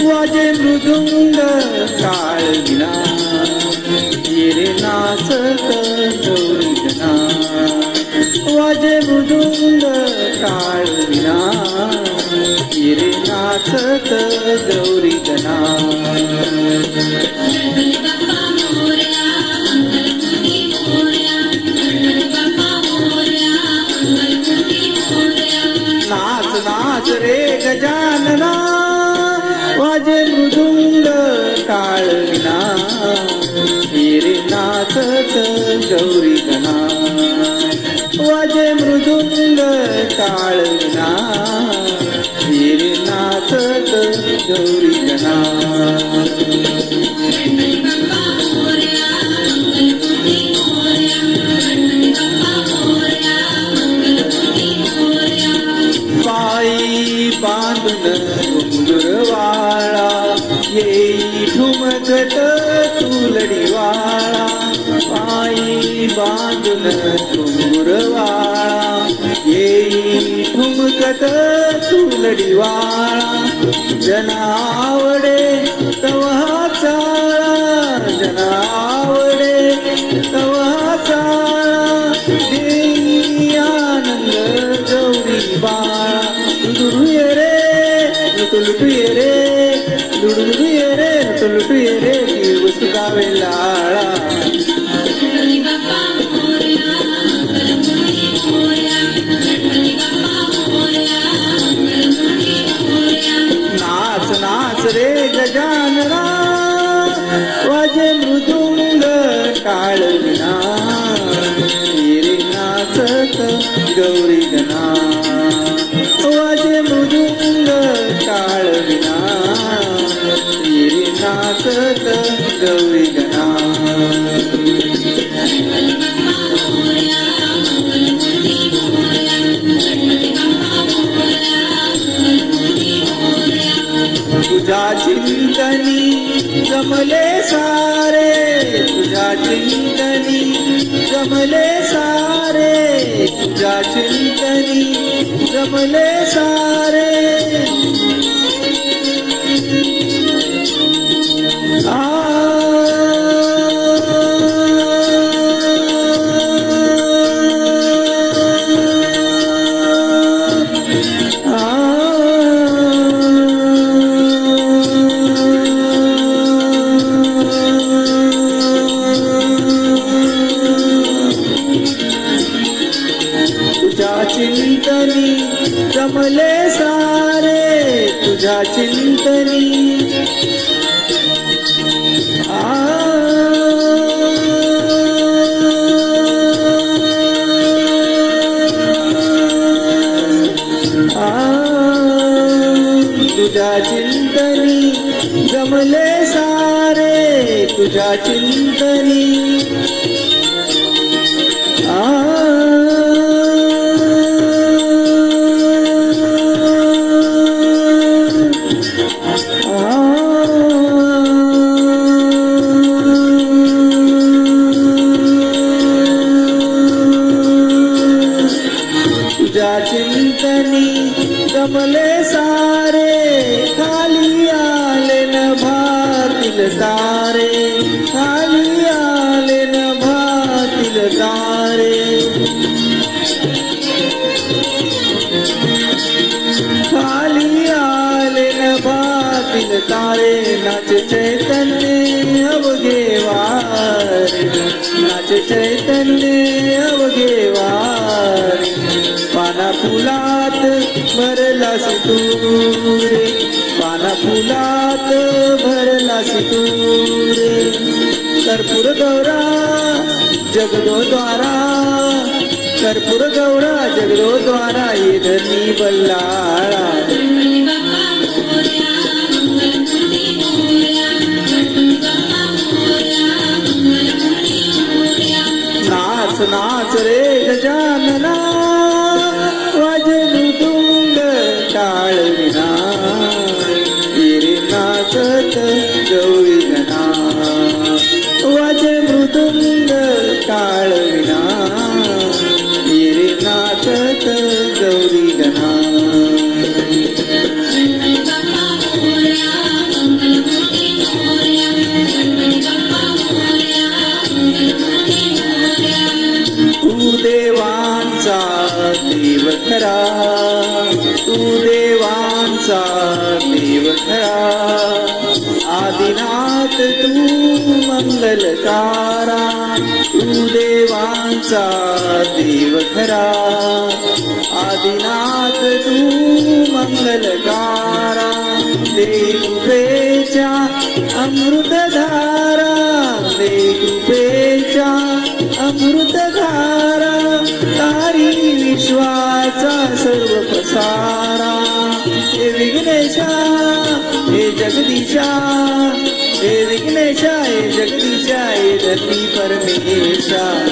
वाजे मृदुंग काळविना हिरे नाचत गौरी गणा वाजे मृदुंग काळविना हिरे नाचत गौरी गणा नाच नाच रे गजानना वाजे मृदुंग काळविना हिरे नाचत गौरी गणा वाजे मृदुंग काळविना हिरे नाचत गौरी गणा पायी बांधून घुंगुरवाळा येई ठुमकत तुलडीवाळा पायी बांधून घुंगुरवाळा येई ठुमकत तुलडीवाळा जनावडे तवा चाळा जनावडे तवा चाळा देई आनंद गौरी बाळा लुटुये रे लुटुये रे लुटुये रे लुटुये रे वस्तू गावे लाळा नाच नाच रे गजानना वाजे मृदुंग काळविना हिरे नाचत गौरी गणा वाजे मृदुंग काळविना हिरे नाचत गौरी गणा तुझ्या चिंतनी जमले सारे तुझ्या चिंतनी जमले सारे तुझ्या चिंतनी जमले सारे तुझ्या चिंतनी जमले सारे तुझ्या चिंतनी तुझ्या चिंतनी जमले सारे तुझ्या चिंतनी तुझ्या चिंतनी जमले सारे खाली आले न भातील तारे खाली आले न भातील तारे खाली आले न भातील तारे नाच चैतन्य अवघे वारे नाच चैतन्य अवघे वारे पाना फुलात भरलासी तू रे पाना फुलात भरलासी तू रे कर्पूर गौरा जगदो द्वारा कर्पूर गौरा जगदो द्वारा ये धनी बल्लाळा नाच नाच रे गजानना वाजे मृदुंग काळविना हिरे नाचत गौरी गणा वाजे मृदुंग काळविना हिरे नाचत गौरी देव खरा, तू देवांचा देव खरा. आदिनाथ तू मंगलकारा, तू देवांचा देव खरा. आदिनाथ तू मंगलकारा. दे कृपेच्या अमृतधारा, दे कृपेच्या अमृतधारा. तारी विश्वाचा सर्व पसारा. हे विघ्नेशा हे जगदीशा, हे विघ्नेशा हे जगदीशा, हे धरती परमेशा.